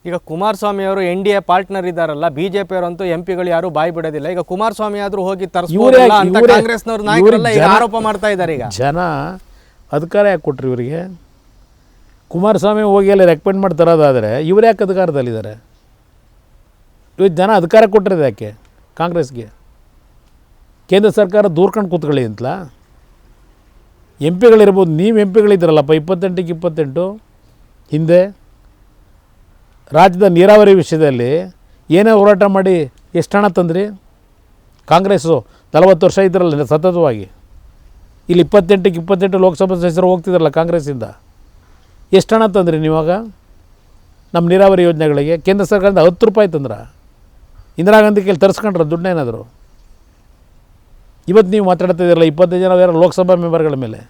ಈಗ ಕುಮಾರಸ್ವಾಮಿ ಅವರು NDA partner ಇದ್ದಾರಲ್ಲ, ಬಿಜೆಪಿ ಅವರಂತೂ ಎಂಪಿಗಳು ಯಾರು ಬಾಯಿ ಬಿಡೋದಿಲ್ಲ. ಈಗ ಕುಮಾರಸ್ವಾಮಿ ಆದ್ರೂ ಹೋಗಿ ತರಿಸ್ಬೋದಲ್ಲ ಅಂತ ಕಾಂಗ್ರೆಸ್ನವ್ರ ನಾಯಕರೆಲ್ಲ ಈಗ ಆರೋಪ ಮಾಡ್ತಾ ಇದ್ದಾರೆ. ಈಗ ಜನ ಅಧಿಕಾರ ಯಾಕೆ ಕೊಟ್ರು ಇವರಿಗೆ? ಕುಮಾರಸ್ವಾಮಿ ಹೋಗಿ ಅಲ್ಲಿ ರೆಕಮೆಂಡ್ ಮಾಡಿ ತರೋದಾದರೆ ಇವ್ರು ಯಾಕೆ ಅಧಿಕಾರದಲ್ಲಿದ್ದಾರೆ? ಇವತ್ತು ಜನ ಅಧಿಕಾರ ಕೊಟ್ಟಿರೋದು ಯಾಕೆ ಕಾಂಗ್ರೆಸ್ಗೆ? ಕೇಂದ್ರ ಸರ್ಕಾರ ದೂರ್ಕೊಂಡು ಕೂತ್ಕೊಳ್ಳಿ ಅಂತಲ. ಎಂ ಪಿಗಳಿರ್ಬೋದು, ನೀವು ಎಂ ಪಿಗಳಿದ್ದೀರಲ್ಲಪ್ಪ 28ಕ್ಕೆ 28 ಹಿಂದೆ ರಾಜ್ಯದ ನೀರಾವರಿ ವಿಷಯದಲ್ಲಿ ಏನೇ ಹೋರಾಟ ಮಾಡಿ ಎಷ್ಟು ಹಣ ತಂದ್ರಿ? ಕಾಂಗ್ರೆಸ್ಸು 40 ವರ್ಷ ಇದ್ರಲ್ಲ ಸತತವಾಗಿ. ಇಲ್ಲಿ 28ಕ್ಕೆ 28 ಲೋಕಸಭಾ ಸದಸ್ಯರು ಹೋಗ್ತಿದ್ರಲ್ಲ ಕಾಂಗ್ರೆಸ್ಸಿಂದ. ಎಷ್ಟು ಹಣ ತಂದ್ರಿ ನೀವಾಗ ನಮ್ಮ ನೀರಾವರಿ ಯೋಜನೆಗಳಿಗೆ? ಕೇಂದ್ರ ಸರ್ಕಾರದಿಂದ 10 ರೂಪಾಯಿ ತಂದ್ರ? ಇಂದಿರಾ ಗಾಂಧಿ ಕೈಲಿ ತರಿಸ್ಕೊಂಡ್ರೆ ದುಡ್ಡೇನಾದರೂ? ಇವತ್ತು ನೀವು ಮಾತಾಡ್ತಿದ್ದೀರಲ್ಲ 25 ಜನ ಬೇರೆ ಲೋಕಸಭಾ ಮೆಂಬರ್ಗಳ ಮೇಲೆ.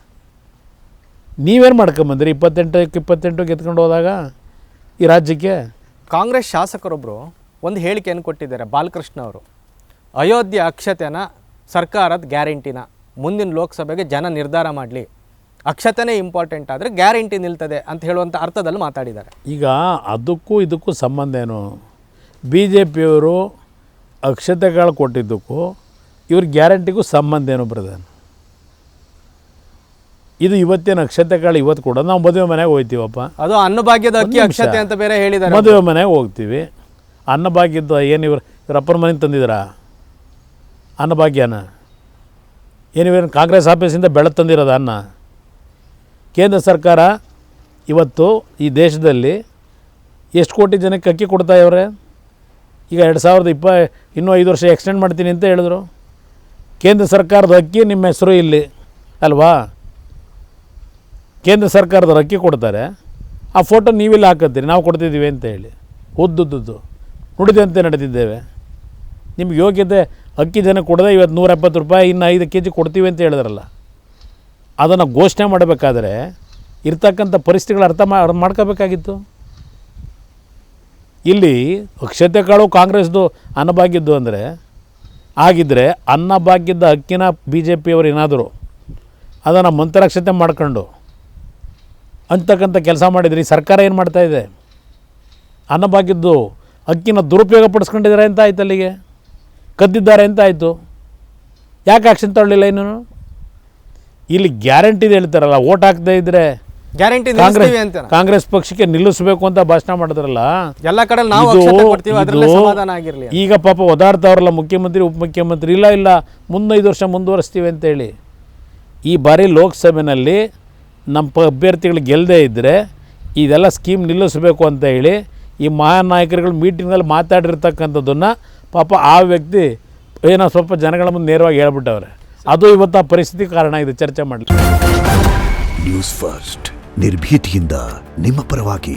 ನೀವೇನು ಮಾಡ್ಕೊಂಬಂದ್ರಿ 28ಕ್ಕೆ 28 ಗೆದ್ಕೊಂಡು ಹೋದಾಗ ಈ ರಾಜ್ಯಕ್ಕೆ? ಕಾಂಗ್ರೆಸ್ ಶಾಸಕರೊಬ್ಬರು ಒಂದು ಹೇಳಿಕೆಯನ್ನು ಕೊಟ್ಟಿದ್ದಾರೆ, ಬಾಲಕೃಷ್ಣ ಅವರು. ಅಯೋಧ್ಯೆ ಅಕ್ಷತೆನ ಸರ್ಕಾರದ ಗ್ಯಾರಂಟಿನ ಮುಂದಿನ ಲೋಕಸಭೆಗೆ ಜನ ನಿರ್ಧಾರ ಮಾಡಲಿ, ಅಕ್ಷತೆನೇ ಇಂಪಾರ್ಟೆಂಟ್ ಆದರೆ ಗ್ಯಾರಂಟಿ ನಿಲ್ತದೆ ಅಂತ ಹೇಳುವಂಥ ಅರ್ಥದಲ್ಲಿ ಮಾತಾಡಿದ್ದಾರೆ. ಈಗ ಅದಕ್ಕೂ ಇದಕ್ಕೂ ಸಂಬಂಧ ಏನು? BJPಯವರು ಅಕ್ಷತೆಗಳು ಕೊಟ್ಟಿದ್ದಕ್ಕೂ ಇವ್ರ ಗ್ಯಾರಂಟಿಗೂ ಸಂಬಂಧ ಏನು ಬ್ರದರ್? ಇದು ಇವತ್ತೇನು ಅಕ್ಷತೆಗಳು ಇವತ್ತು ಕೂಡ ನಾವು ಮದುವೆ ಮನೆಗೆ ಹೋಗ್ತೀವಪ್ಪ, ಅದು ಅನ್ನಭಾಗ್ಯದ ಅಕ್ಕಿ ಅಕ್ಷತೆ ಅಂತ ಬೇರೆ ಹೇಳಿದ್ದಾರೆ. ಮದುವೆ ಮನೆಗೆ ಹೋಗ್ತೀವಿ, ಅನ್ನಭಾಗ್ಯದ ಏನು ಇವ್ರ ಅಪ್ಪನ ಮನೆಗೆ ತಂದಿದ್ದೀರಾ ಅನ್ನಭಾಗ್ಯನ? ಏನಿವೇನು ಕಾಂಗ್ರೆಸ್ ಆಫೀಸಿಂದ ಬೆಳೆದು ತಂದಿರೋದು ಅನ್ನ? ಕೇಂದ್ರ ಸರ್ಕಾರ ಇವತ್ತು ಈ ದೇಶದಲ್ಲಿ ಎಷ್ಟು ಕೋಟಿ ಜನಕ್ಕೆ ಅಕ್ಕಿ ಕೊಡ್ತಾಯಿವ್ರೆ? ಈಗ 2020 ಇನ್ನೂ 5 ವರ್ಷ ಎಕ್ಸ್ಟೆಂಡ್ ಮಾಡ್ತೀನಿ ಅಂತ ಹೇಳಿದ್ರು. ಕೇಂದ್ರ ಸರ್ಕಾರದ ಅಕ್ಕಿ ನಿಮ್ಮ ಹೆಸರು ಇಲ್ಲಿ ಅಲ್ವಾ? ಕೇಂದ್ರ ಸರ್ಕಾರದವ್ರು ಅಕ್ಕಿ ಕೊಡ್ತಾರೆ, ಆ ಫೋಟೋ ನೀವಿಲ್ಲಿ ಹಾಕತ್ತೀರಿ ನಾವು ಕೊಡ್ತಿದ್ದೀವಿ ಅಂತ ಹೇಳಿ ಉದ್ದುದ್ದು ನುಡಿದಂತೆ ನಡೆದಿದ್ದೇವೆ. ನಿಮ್ಗೆ ಯೋಗ್ಯತೆ ಅಕ್ಕಿ ಜನ ಕೊಡದೆ ಇವತ್ತು 170 ರೂಪಾಯಿ ಇನ್ನು 5 kg ಕೊಡ್ತೀವಿ ಅಂತ ಹೇಳಿದ್ರಲ್ಲ, ಅದನ್ನು ಘೋಷಣೆ ಮಾಡಬೇಕಾದ್ರೆ ಇರ್ತಕ್ಕಂಥ ಪರಿಸ್ಥಿತಿಗಳು ಅರ್ಥ ಮಾಡ್ಕೋಬೇಕಾಗಿತ್ತು. ಇಲ್ಲಿ ಅಕ್ಷತೆಗಳು ಕಾಂಗ್ರೆಸ್ದು ಅನ್ನಭಾಗ್ಯದ್ದು ಅಂದರೆ ಆಗಿದ್ದರೆ ಅನ್ನಭಾಗ್ಯದ ಅಕ್ಕಿನ BJPಯವರು ಏನಾದರೂ ಅದನ್ನು ಮಂತ್ರಾಕ್ಷತೆ ಮಾಡ್ಕೊಂಡು ಅಂತಕ್ಕಂಥ ಕೆಲಸ ಮಾಡಿದ್ರಿ. ಸರ್ಕಾರ ಏನು ಮಾಡ್ತಾಯಿದೆ? ಅನ್ನಭಾಗ್ಯದ್ದು ಅಕ್ಕಿನ ದುರುಪಯೋಗ ಪಡಿಸ್ಕೊಂಡಿದ್ದಾರೆ ಅಂತ ಆಯ್ತು, ಅಲ್ಲಿಗೆ ಕದ್ದಿದ್ದಾರೆ ಅಂತ ಆಯಿತು. ಯಾಕೆ ಆಕ್ಷನ್ ತಗೊಳ್ಳಿಲ್ಲ ಇನ್ನೂ? ಇಲ್ಲಿ ಗ್ಯಾರಂಟಿ ಹೇಳ್ತಾರಲ್ಲ, ಓಟ್ ಹಾಕದೇ ಇದ್ದರೆ ಗ್ಯಾರಂಟಿ ಕಾಂಗ್ರೆಸ್ ಪಕ್ಷಕ್ಕೆ ನಿಲ್ಲಿಸಬೇಕು ಅಂತ ಭಾಷಣ ಮಾಡಿದ್ರಲ್ಲ, ಎಲ್ಲ ಕಡೆ ಸಮಾಧಾನ ಆಗಿರಲಿ. ಈಗ ಪಾಪ ಒದಾಡ್ತಾವ್ರಲ್ಲ ಮುಖ್ಯಮಂತ್ರಿ ಉಪಮುಖ್ಯಮಂತ್ರಿ, ಇಲ್ಲ ಮುಂದೆ 5 ವರ್ಷ ಮುಂದುವರಿಸ್ತೀವಿ ಅಂತೇಳಿ. ಈ ಬಾರಿ ಲೋಕಸಭೆಯಲ್ಲಿ ನಮ್ಮ ಅಭ್ಯರ್ಥಿಗಳು ಗೆಲ್ಲದೇ ಇದ್ದರೆ ಇದೆಲ್ಲ ಸ್ಕೀಮ್ ನಿಲ್ಲಿಸಬೇಕು ಅಂತ ಹೇಳಿ ಈ ಮಹಾನ್ ನಾಯಕರುಗಳು ಮೀಟಿಂಗ್ನಲ್ಲಿ ಮಾತಾಡಿರ್ತಕ್ಕಂಥದ್ದನ್ನು ಪಾಪ ಆ ವ್ಯಕ್ತಿ ಏನೋ ಸ್ವಲ್ಪ ಜನಗಳ ಮುಂದೆ ನೇರವಾಗಿ ಹೇಳ್ಬಿಟ್ಟವ್ರೆ. ಅದು ಇವತ್ತು ಆ ಪರಿಸ್ಥಿತಿ ಕಾರಣ ಇದೆ ಚರ್ಚೆ ಮಾಡಲಿ. ನ್ಯೂಸ್ ಫಸ್ಟ್ ನಿರ್ಭೀತಿಯಿಂದ ನಿಮ್ಮ ಪರವಾಗಿ.